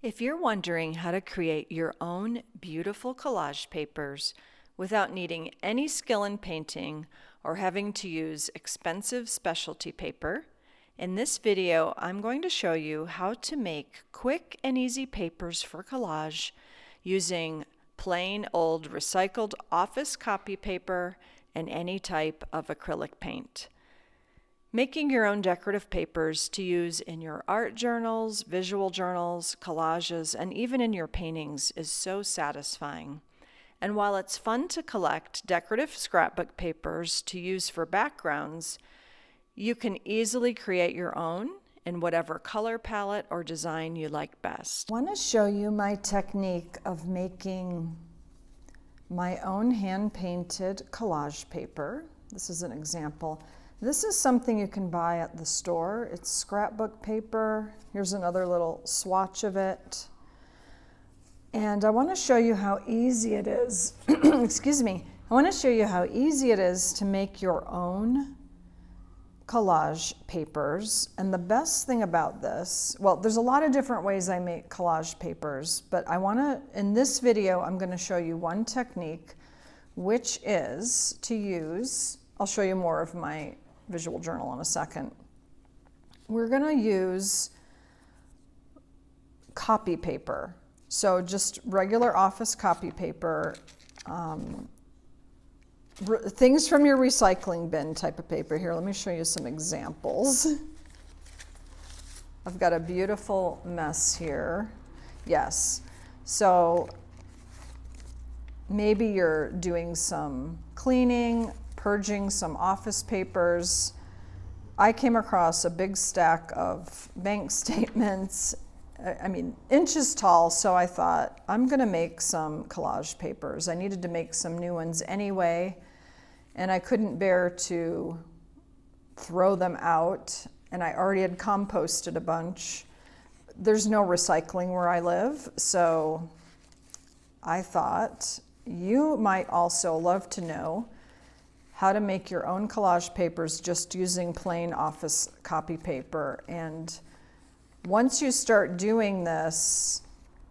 If you're wondering how to create your own beautiful collage papers without needing any skill in painting or having to use expensive specialty paper, in this video I'm going to show you how to make quick and easy papers for collage using plain old recycled office copy paper and any type of acrylic paint. Making your own decorative papers to use in your art journals, visual journals, collages, and even in your paintings is so satisfying. And while it's fun to collect decorative scrapbook papers to use for backgrounds, you can easily create your own in whatever color palette or design you like best. I want to show you my technique of making my own hand-painted collage paper. This is an example. This is something you can buy at the store. It's scrapbook paper. Here's another little swatch of it. And I want to show you how easy it is. Excuse me. I want to show you how easy it is to make your own collage papers. And the best thing about this, well, there's a lot of different ways I make collage papers, but in this video, I'm going to show you one technique, which is to use, I'll show you more of my visual journal in a second. We're going to use copy paper. So just regular office copy paper, things from your recycling bin type of paper. Here, let me show you some examples. I've got a beautiful mess here. Yes. So maybe you're doing some cleaning, purging some office papers. I came across a big stack of bank statements, inches tall, so I thought, I'm gonna make some collage papers. I needed to make some new ones anyway, and I couldn't bear to throw them out, and I already had composted a bunch. There's no recycling where I live, so I thought, you might also love to know how to make your own collage papers just using plain office copy paper. And once you start doing this,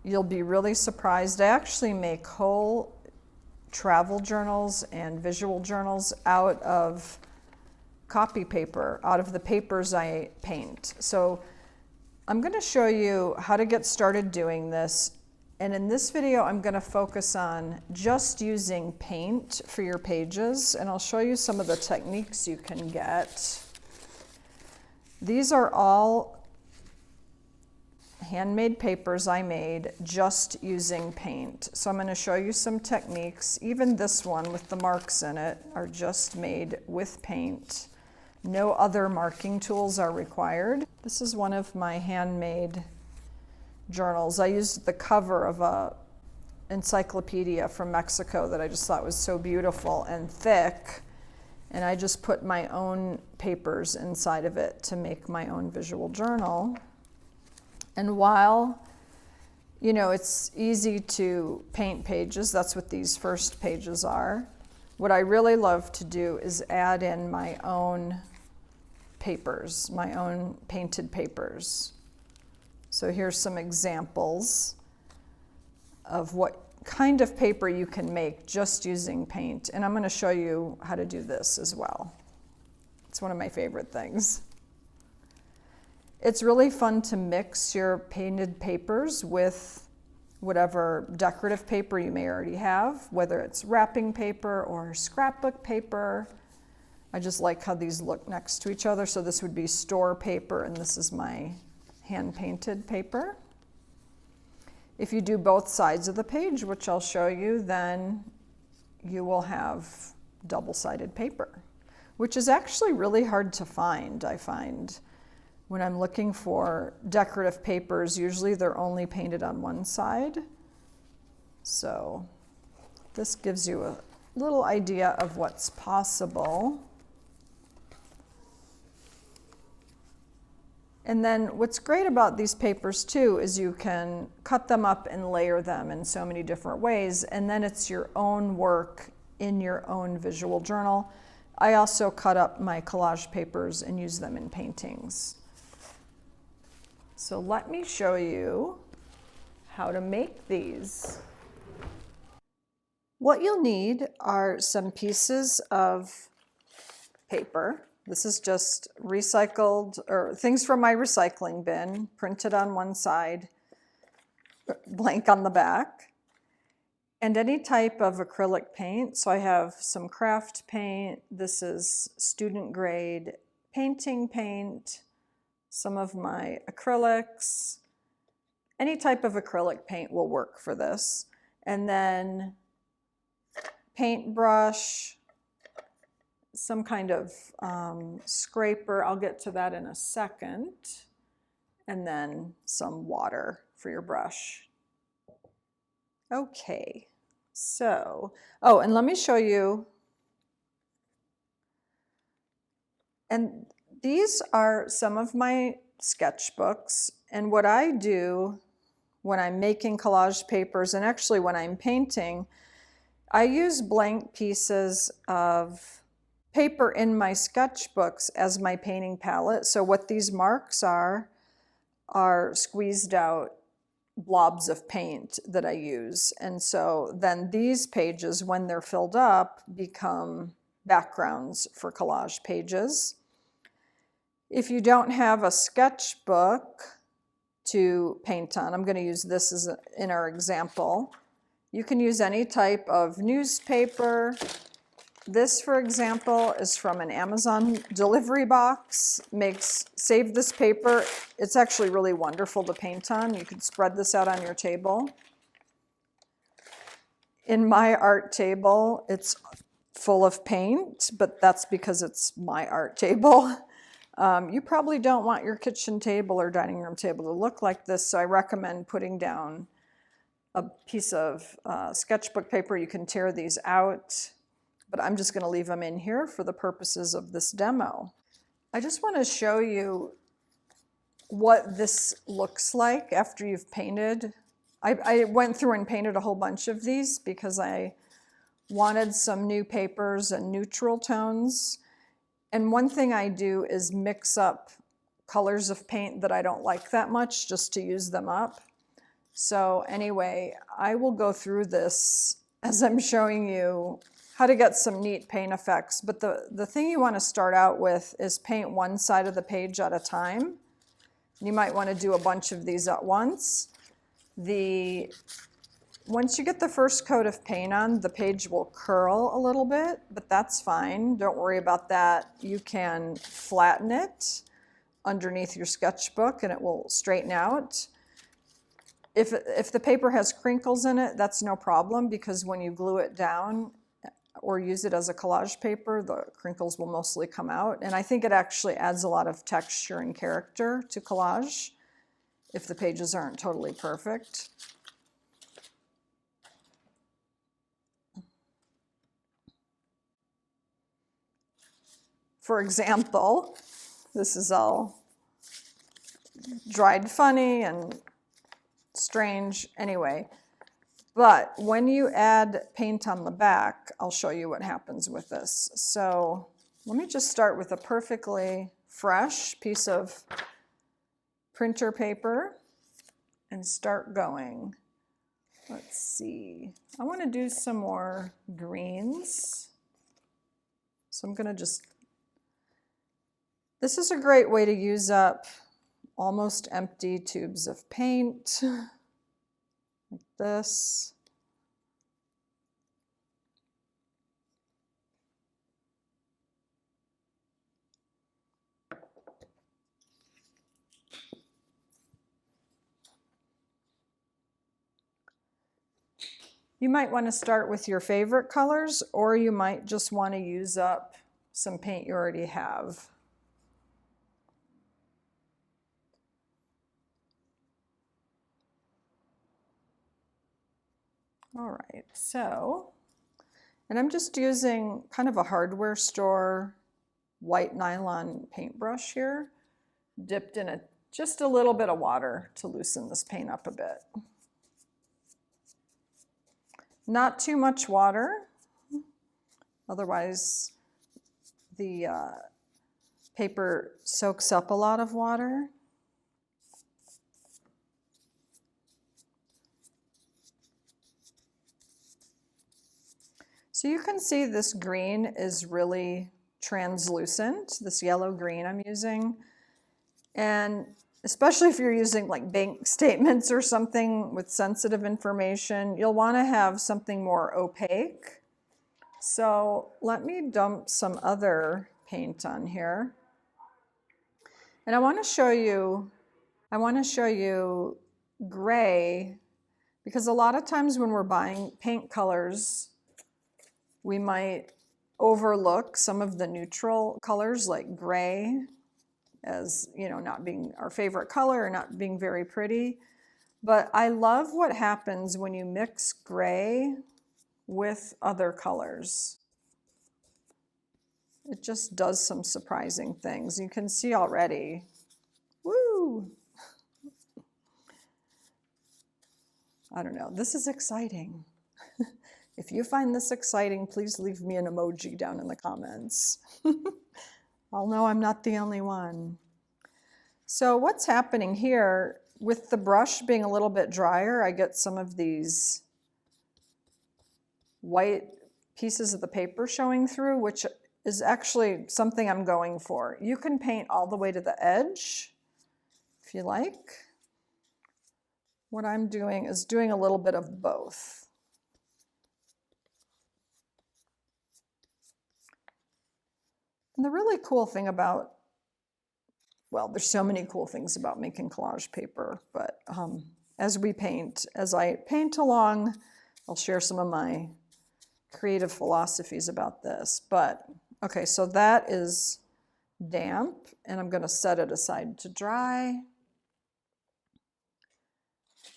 you'll be really surprised. I actually make whole travel journals and visual journals out of copy paper, out of the papers I paint. So I'm going to show you how to get started doing this. And in this video, I'm going to focus on just using paint for your pages, and I'll show you some of the techniques you can get. These are all handmade papers I made just using paint. So I'm going to show you some techniques. Even this one with the marks in it are just made with paint. No other marking tools are required. This is one of my handmade journals. I used the cover of a encyclopedia from Mexico that I just thought was so beautiful and thick, and I just put my own papers inside of it to make my own visual journal. And while, it's easy to paint pages, that's what these first pages are, what I really love to do is add in my own papers, my own painted papers. So here's some examples of what kind of paper you can make just using paint. And I'm going to show you how to do this as well. It's one of my favorite things. It's really fun to mix your painted papers with whatever decorative paper you may already have, whether it's wrapping paper or scrapbook paper. I just like how these look next to each other. So this would be store paper, and this is my hand-painted paper. If you do both sides of the page, which I'll show you, then you will have double-sided paper, which is actually really hard to find. I find when I'm looking for decorative papers, usually they're only painted on one side. So this gives you a little idea of what's possible. And then what's great about these papers too is you can cut them up and layer them in so many different ways, and then it's your own work in your own visual journal. I also cut up my collage papers and use them in paintings. So let me show you how to make these. What you'll need are some pieces of paper. This is just recycled, or things from my recycling bin, printed on one side, blank on the back. And any type of acrylic paint. So I have some craft paint. This is student grade painting paint. Some of my acrylics. Any type of acrylic paint will work for this. And then paintbrush, some kind of scraper. I'll get to that in a second. And then some water for your brush. Okay, so, oh, and let me show you. And these are some of my sketchbooks. And what I do when I'm making collage papers, and actually when I'm painting, I use blank pieces of paper in my sketchbooks as my painting palette. So what these marks are squeezed out blobs of paint that I use. And so then these pages, when they're filled up, become backgrounds for collage pages. If you don't have a sketchbook to paint on, I'm going to use this as in our example. You can use any type of newspaper. This, for example, is from an Amazon delivery box. Save this paper. It's actually really wonderful to paint on. You could spread this out on your table. In my art table, it's full of paint, but that's because it's my art table. You probably don't want your kitchen table or dining room table to look like this, so I recommend putting down a piece of sketchbook paper. You can tear these out, but I'm just going to leave them in here for the purposes of this demo. I just want to show you what this looks like after you've painted. I went through and painted a whole bunch of these because I wanted some new papers and neutral tones. And one thing I do is mix up colors of paint that I don't like that much just to use them up. So anyway, I will go through this as I'm showing you how to get some neat paint effects. But the thing you want to start out with is paint one side of the page at a time. You might want to do a bunch of these at once. Once you get the first coat of paint on, the page will curl a little bit, but that's fine. Don't worry about that. You can flatten it underneath your sketchbook and it will straighten out. If the paper has crinkles in it, that's no problem, because when you glue it down or use it as a collage paper, the crinkles will mostly come out. And I think it actually adds a lot of texture and character to collage if the pages aren't totally perfect. For example, this is all dried funny and strange anyway. But when you add paint on the back, I'll show you what happens with this. So let me just start with a perfectly fresh piece of printer paper and start going. Let's see. I want to do some more greens. So I'm going to just... This is a great way to use up almost empty tubes of paint, like this. You might want to start with your favorite colors, or you might just want to use up some paint you already have. All right, so, and I'm just using kind of a hardware store white nylon paintbrush here, dipped in just a little bit of water to loosen this paint up a bit. Not too much water, otherwise the paper soaks up a lot of water. So you can see this green is really translucent, this yellow green I'm using. And especially if you're using like bank statements or something with sensitive information, you'll want to have something more opaque. So let me dump some other paint on here. And I want to show you gray, because a lot of times when we're buying paint colors, we might overlook some of the neutral colors like gray as, you know, not being our favorite color or not being very pretty. But I love what happens when you mix gray with other colors. It just does some surprising things. You can see already. Woo! I don't know. This is exciting. If you find this exciting, please leave me an emoji down in the comments. I'll know I'm not the only one. So what's happening here, with the brush being a little bit drier, I get some of these white pieces of the paper showing through, which is actually something I'm going for. You can paint all the way to the edge if you like. What I'm doing is doing a little bit of both. And the really cool thing about, well, there's so many cool things about making collage paper, but as I paint along, I'll share some of my creative philosophies about this. But okay, so that is damp, and I'm going to set it aside to dry.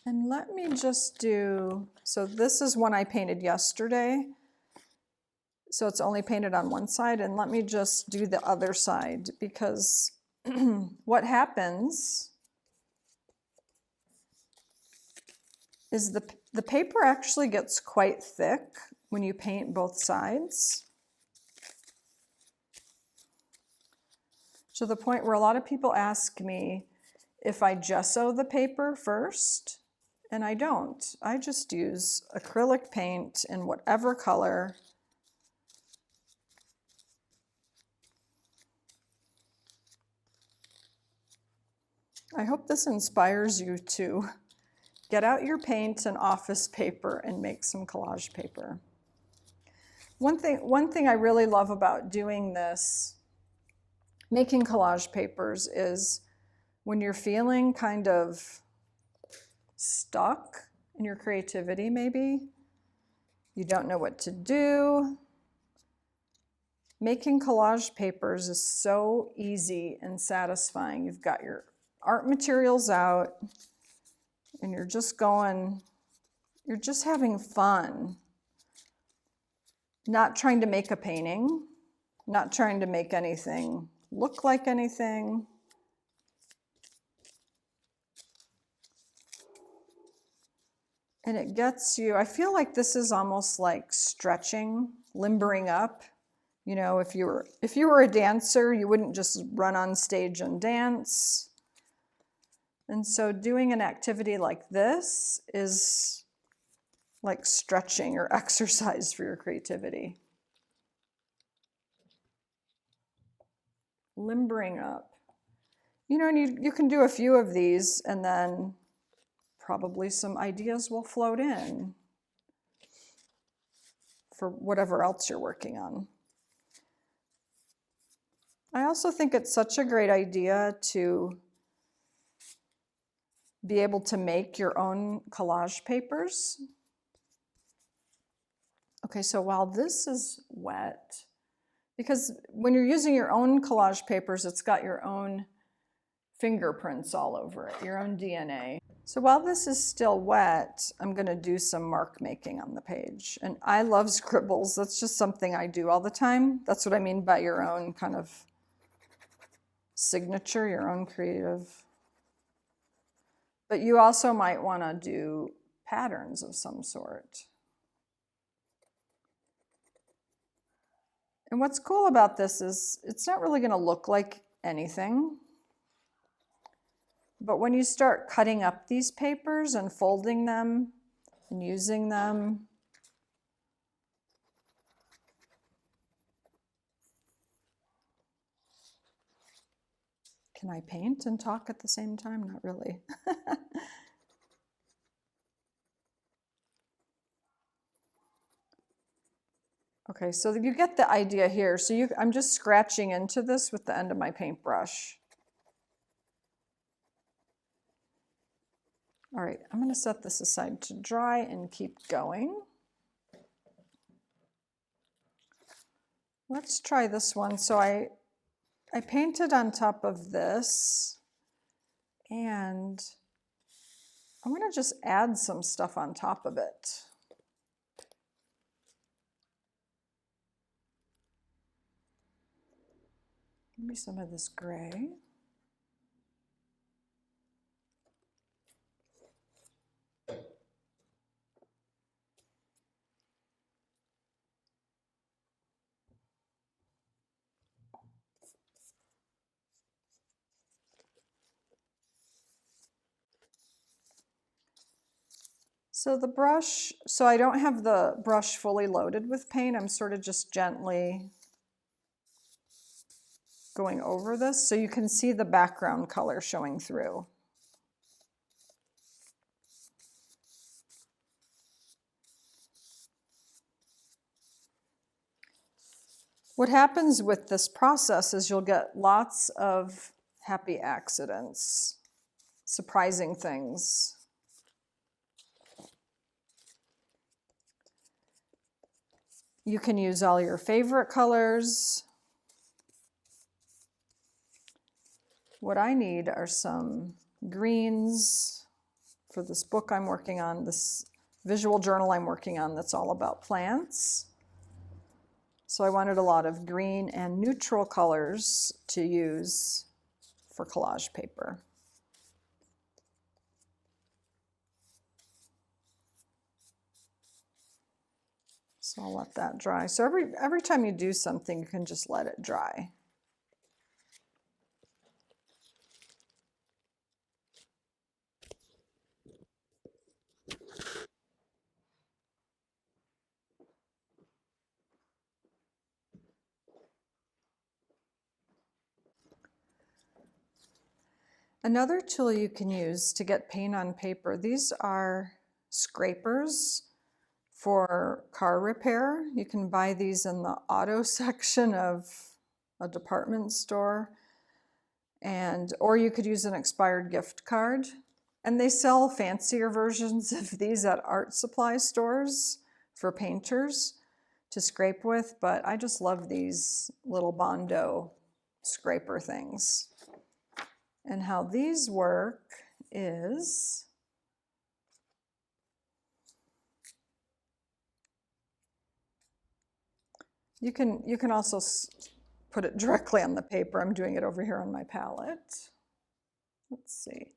And let me just do, so this is one I painted yesterday. So it's only painted on one side, and let me just do the other side, because what happens is the paper actually gets quite thick when you paint both sides, to the point where a lot of people ask me if I gesso the paper first, and I don't. I just use acrylic paint in whatever color. I hope this inspires you to get out your paint and office paper and make some collage paper. One thing I really love about doing this, making collage papers, is when you're feeling kind of stuck in your creativity, maybe you don't know what to do. Making collage papers is so easy and satisfying. You've got your art materials out, and you're just having fun. Not trying to make a painting, not trying to make anything look like anything. And it gets you, I feel like this is almost like stretching, limbering up. You know, if you were a dancer, you wouldn't just run on stage and dance. And so doing an activity like this is like stretching or exercise for your creativity. Limbering up. You know, and you can do a few of these, and then probably some ideas will float in for whatever else you're working on. I also think it's such a great idea to be able to make your own collage papers. Okay, so while this is wet, because when you're using your own collage papers, it's got your own fingerprints all over it, your own DNA. So while this is still wet, I'm going to do some mark making on the page. And I love scribbles. That's just something I do all the time. That's what I mean by your own kind of signature, your own creative. But you also might want to do patterns of some sort. And what's cool about this is it's not really going to look like anything. But when you start cutting up these papers and folding them and using them, Can I paint and talk at the same time? Not really. Okay, so you get the idea here. So I'm just scratching into this with the end of my paintbrush. All right, I'm going to set this aside to dry and keep going. Let's try this one. So I painted on top of this, and I'm going to just add some stuff on top of it. Maybe some of this gray. So the brush, so I don't have the brush fully loaded with paint. I'm sort of just gently going over this so you can see the background color showing through. What happens with this process is you'll get lots of happy accidents, surprising things. You can use all your favorite colors. What I need are some greens for this book I'm working on, this visual journal I'm working on that's all about plants. So I wanted a lot of green and neutral colors to use for collage paper. So I'll let that dry. So every time you do something, you can just let it dry. Another tool you can use to get paint on paper, these are scrapers for car repair. You can buy these in the auto section of a department store, or you could use an expired gift card. And they sell fancier versions of these at art supply stores for painters to scrape with, but I just love these little Bondo scraper things. And how these work is you can also put it directly on the paper. I'm doing it over here on my palette. Let's see.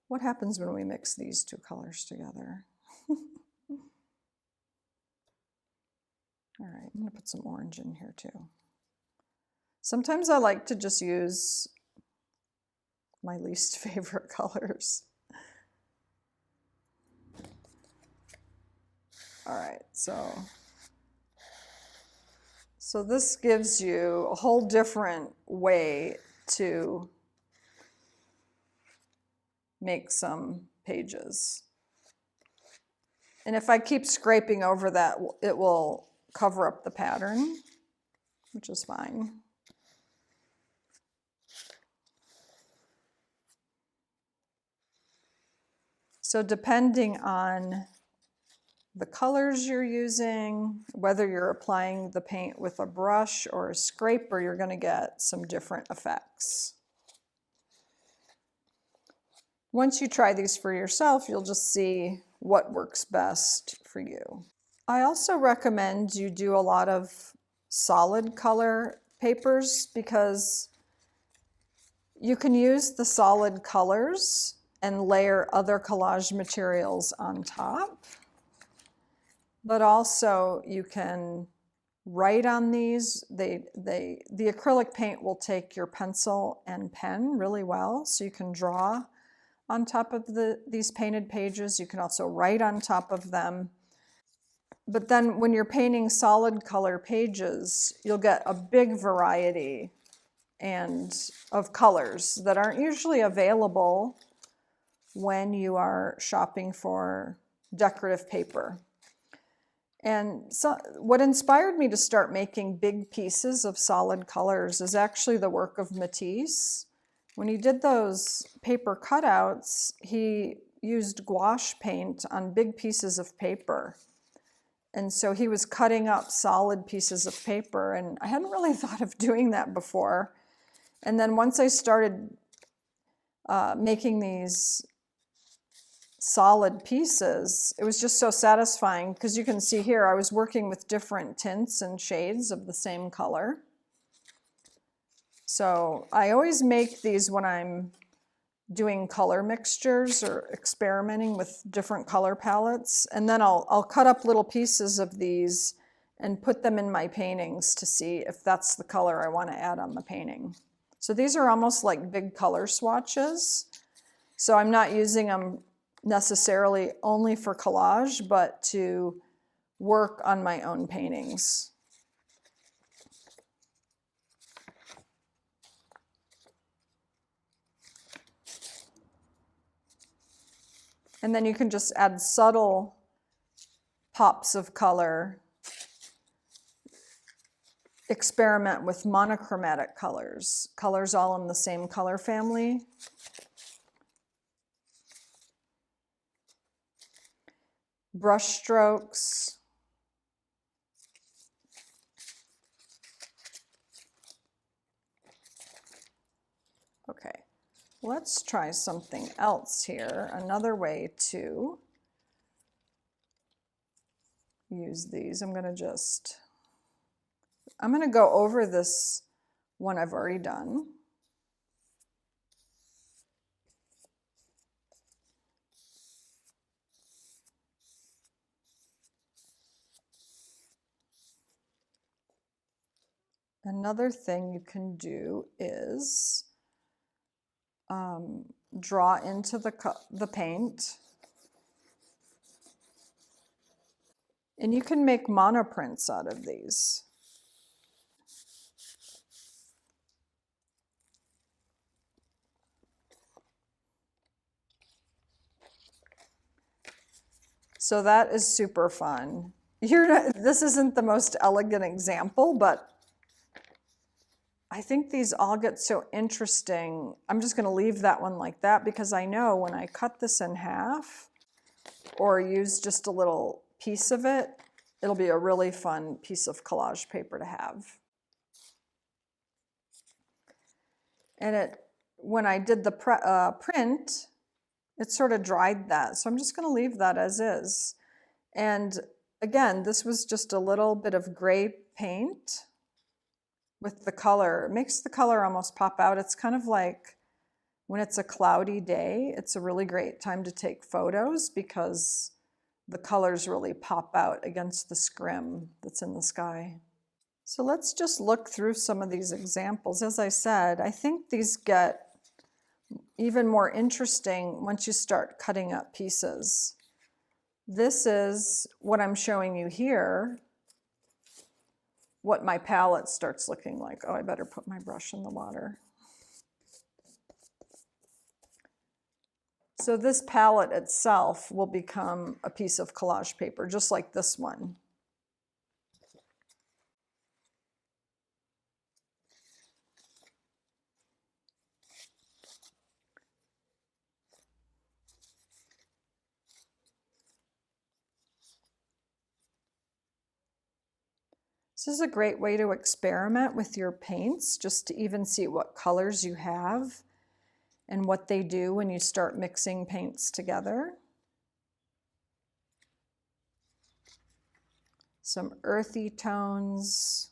What happens when we mix these two colors together? All right, I'm going to put some orange in here too. Sometimes I like to just use my least favorite colors. All right, so this gives you a whole different way to make some pages. And if I keep scraping over that, it will cover up the pattern, which is fine. So depending on the colors you're using, whether you're applying the paint with a brush or a scraper, you're going to get some different effects. Once you try these for yourself, you'll just see what works best for you. I also recommend you do a lot of solid color papers because you can use the solid colors and layer other collage materials on top. But also you can write on these. The acrylic paint will take your pencil and pen really well, so you can draw on top of these painted pages. You can also write on top of them. But then when you're painting solid color pages, you'll get a big variety and of colors that aren't usually available when you are shopping for decorative paper. And so what inspired me to start making big pieces of solid colors is actually the work of Matisse. When he did those paper cutouts, he used gouache paint on big pieces of paper. And so he was cutting up solid pieces of paper, and I hadn't really thought of doing that before. And then once I started making these solid pieces, it was just so satisfying because you can see here I was working with different tints and shades of the same color. So I always make these when I'm doing color mixtures or experimenting with different color palettes, and then I'll cut up little pieces of these and put them in my paintings to see if that's the color I want to add on the painting. So these are almost like big color swatches. So I'm not using them necessarily only for collage, but to work on my own paintings. And then you can just add subtle pops of color. Experiment with monochromatic colors, colors all in the same color family. Brush strokes. Okay, let's try something else here. Another way to use these. I'm going to go over this one I've already done. Another thing you can do is draw into the paint. And you can make monoprints out of these. So that is super fun. This isn't the most elegant example, but I think these all get so interesting. I'm just going to leave that one like that because I know when I cut this in half or use just a little piece of it, it'll be a really fun piece of collage paper to have. And when I did the print, it sort of dried that. So I'm just going to leave that as is. And again, this was just a little bit of gray paint with the color. It makes the color almost pop out. It's kind of like when it's a cloudy day, it's a really great time to take photos because the colors really pop out against the scrim that's in the sky. So let's just look through some of these examples. As I said, I think these get even more interesting once you start cutting up pieces. This is what I'm showing you here, what my palette starts looking like. Oh, I better put my brush in the water. So this palette itself will become a piece of collage paper, just like this one. This is a great way to experiment with your paints, just to even see what colors you have and what they do when you start mixing paints together. Some earthy tones.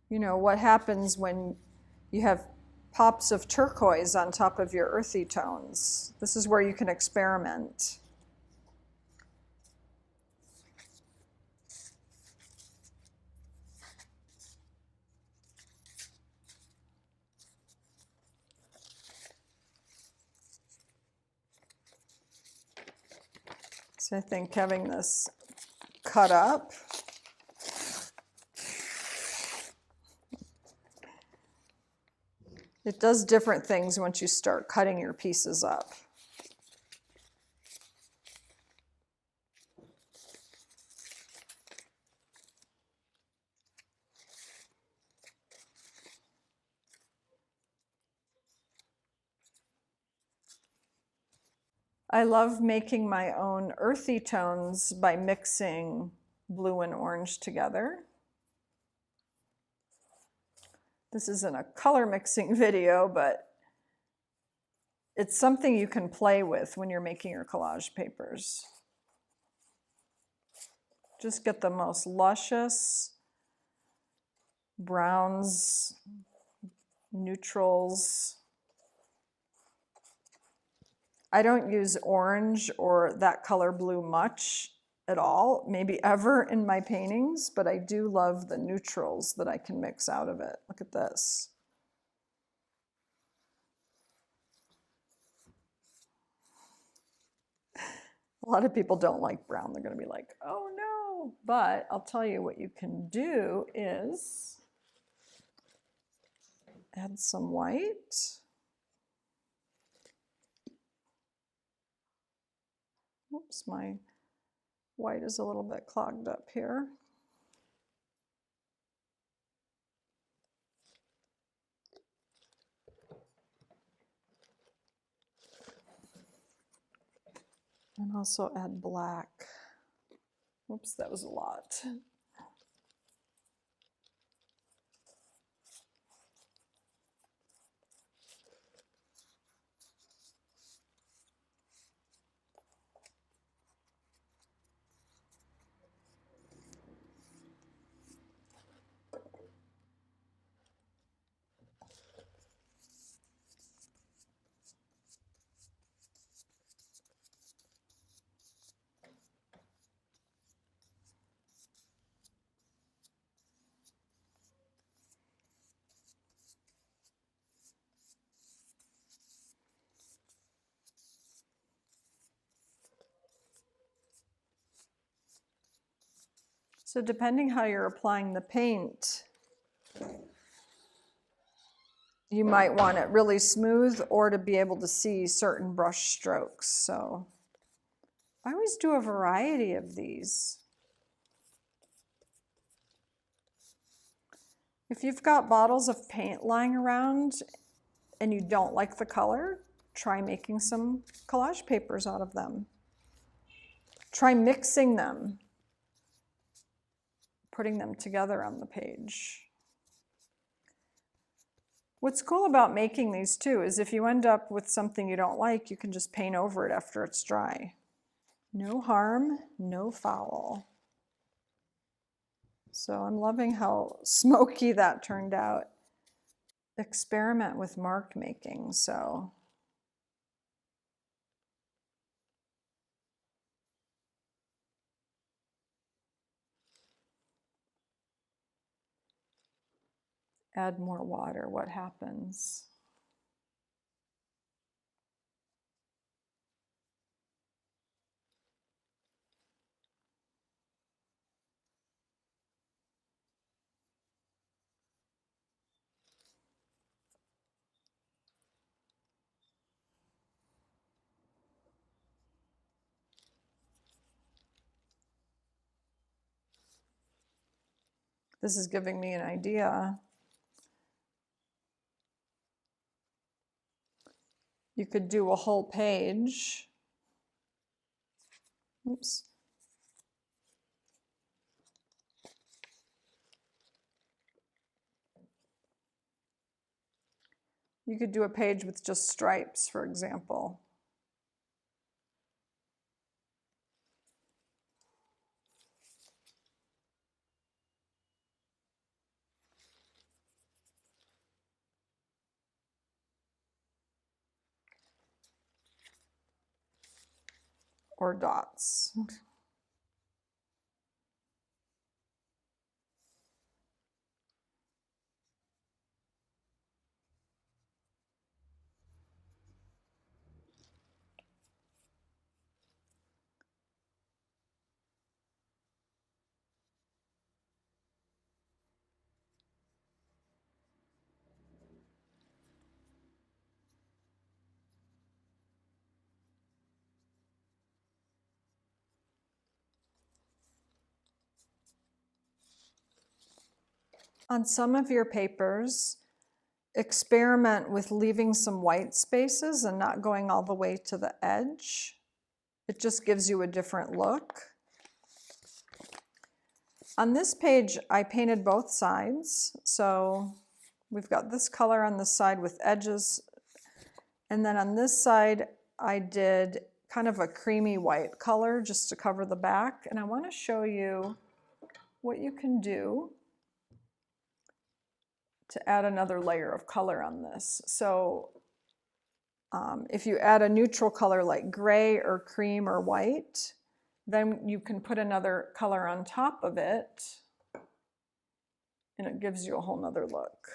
You know, what happens when you have pops of turquoise on top of your earthy tones? This is where you can experiment. So I think having this cut up It does different things once you start cutting your pieces up. I love making my own earthy tones by mixing blue and orange together. This isn't a color mixing video, but it's something you can play with when you're making your collage papers. Just get the most luscious browns, neutrals. I don't use orange or that color blue much at all, maybe ever in my paintings, but I do love the neutrals that I can mix out of it. Look at this. A lot of people don't like brown. They're going to be like, oh no. But I'll tell you what you can do is add some white. Oops, my white is a little bit clogged up here. And also add black. Oops, that was a lot. So depending how you're applying the paint, you might want it really smooth or to be able to see certain brush strokes. So I always do a variety of these. If you've got bottles of paint lying around and you don't like the color, try making some collage papers out of them. Try mixing them, putting them together on the page. What's cool about making these too is if you end up with something you don't like, you can just paint over it after it's dry. No harm, no foul. So I'm loving how smoky that turned out. Experiment with mark making, so. Add more water, what happens? This is giving me an idea. You could do a whole page. Oops. You could do a page with just stripes, for example. Or dots. On some of your papers, experiment with leaving some white spaces and not going all the way to the edge. It just gives you a different look. On this page, I painted both sides. So we've got this color on this side with edges. And then on this side, I did kind of a creamy white color just to cover the back. And I want to show you what you can do to add another layer of color on this. So if you add a neutral color like gray or cream or white, then you can put another color on top of it and it gives you a whole nother look.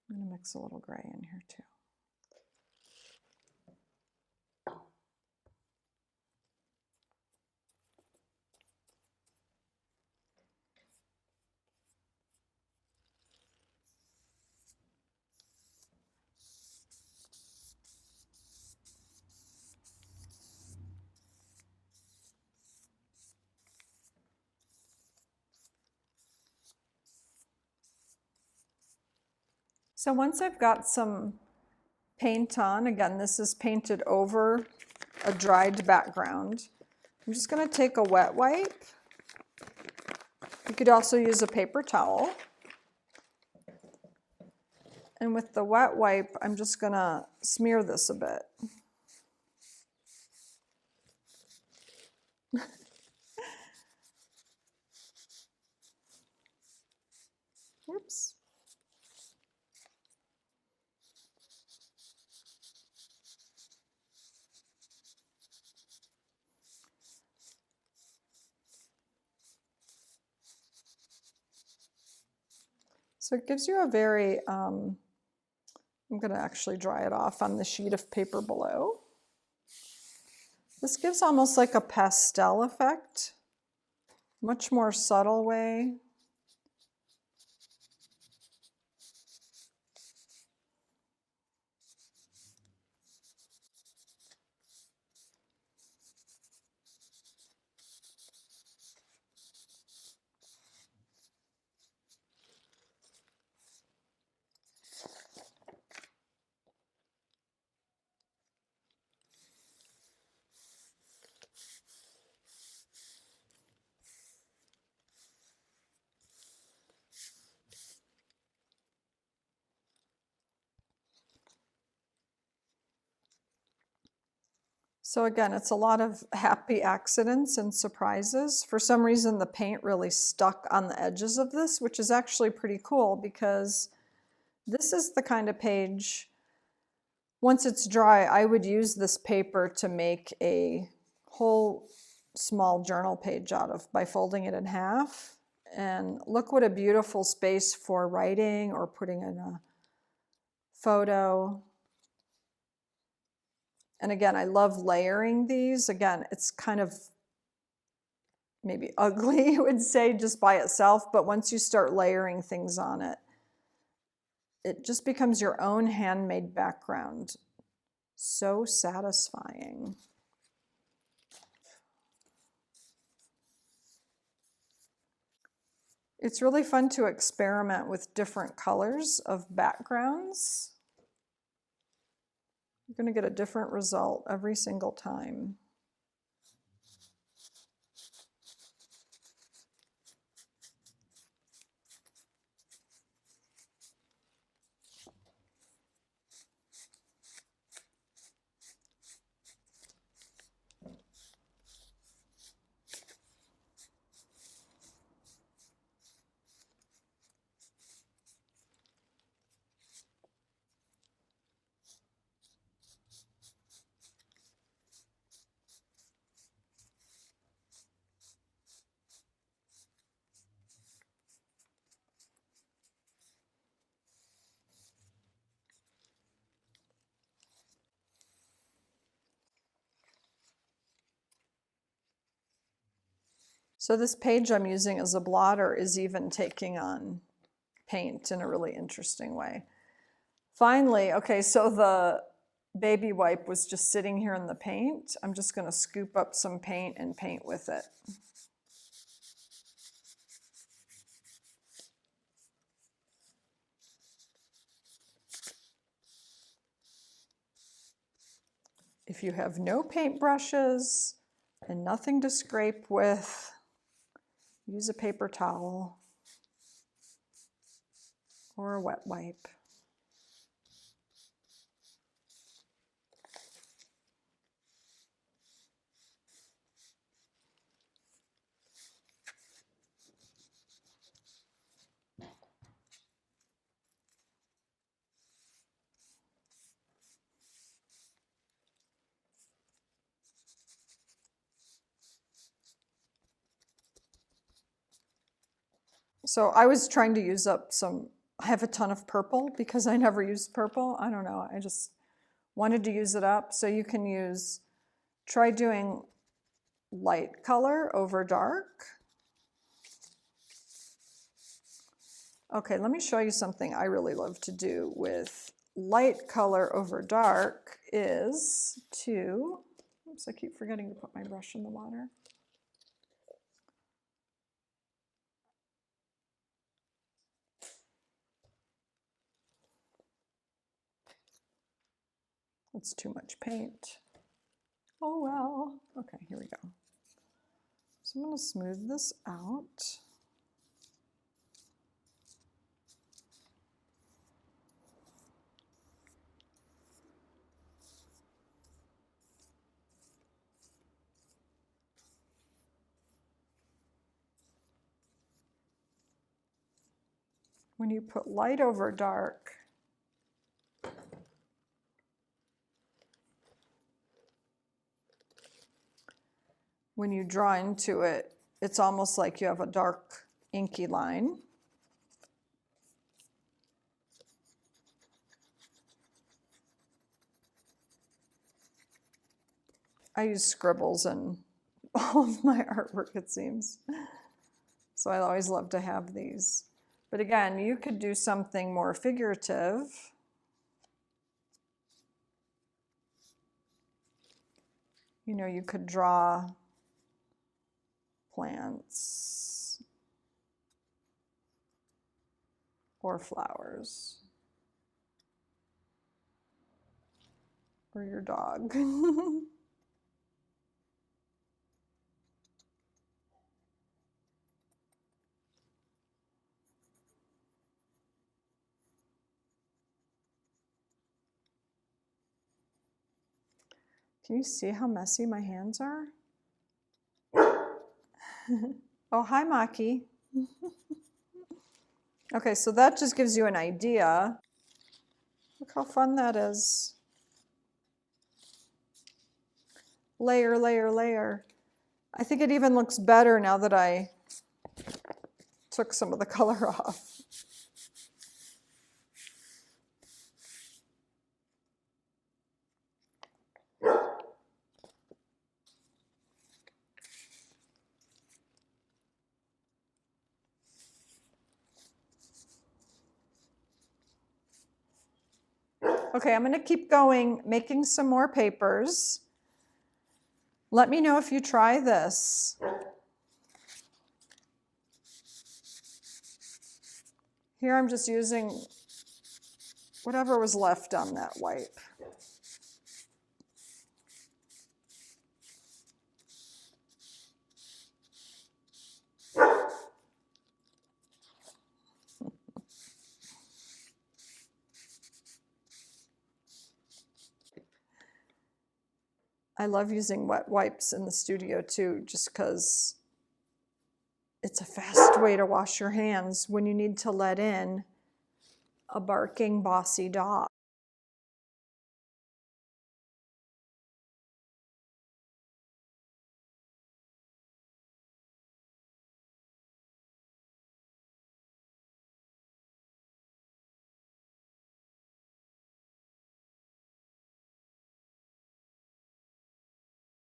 I'm going to mix a little gray in here too. So once I've got some paint on, again, this is painted over a dried background. I'm just going to take a wet wipe. You could also use a paper towel. And with the wet wipe, I'm just going to smear this a bit. Oops. So it gives you a very, I'm going to actually dry it off on the sheet of paper below. This gives almost like a pastel effect, much more subtle way. So again, it's a lot of happy accidents and surprises. For some reason, the paint really stuck on the edges of this, which is actually pretty cool because this is the kind of page, once it's dry, I would use this paper to make a whole small journal page out of by folding it in half. And look what a beautiful space for writing or putting in a photo. And again, I love layering these. Again, it's kind of maybe ugly, I would say, just by itself, but once you start layering things on it, it just becomes your own handmade background. So satisfying. It's really fun to experiment with different colors of backgrounds. You're going to get a different result every single time. So this page I'm using as a blotter is even taking on paint in a really interesting way. Finally, okay, so the baby wipe was just sitting here in the paint. I'm just going to scoop up some paint and paint with it. If you have no paint brushes and nothing to scrape with, use a paper towel or a wet wipe. So I was trying to use up some, I have a ton of purple because I never used purple. I don't know, I just wanted to use it up. So you can use, try doing light color over dark. Okay, let me show you something I really love to do with light color over dark is to, oops, I keep forgetting to put my brush in the water. It's too much paint. Oh well. Okay, here we go. So I'm going to smooth this out. When you put light over dark, when you draw into it, it's almost like you have a dark inky line. I use scribbles in all of my artwork, it seems. So I always love to have these. But again, you could do something more figurative. You know, you could draw plants or flowers or your dog. Can you see how messy my hands are? Oh, hi, Maki. Okay, so that just gives you an idea. Look how fun that is. Layer, layer, layer. I think it even looks better now that I took some of the color off. Okay, I'm going to keep going, making some more papers. Let me know if you try this. Here I'm just using whatever was left on that wipe. I love using wet wipes in the studio too, just because it's a fast way to wash your hands when you need to let in a barking, bossy dog.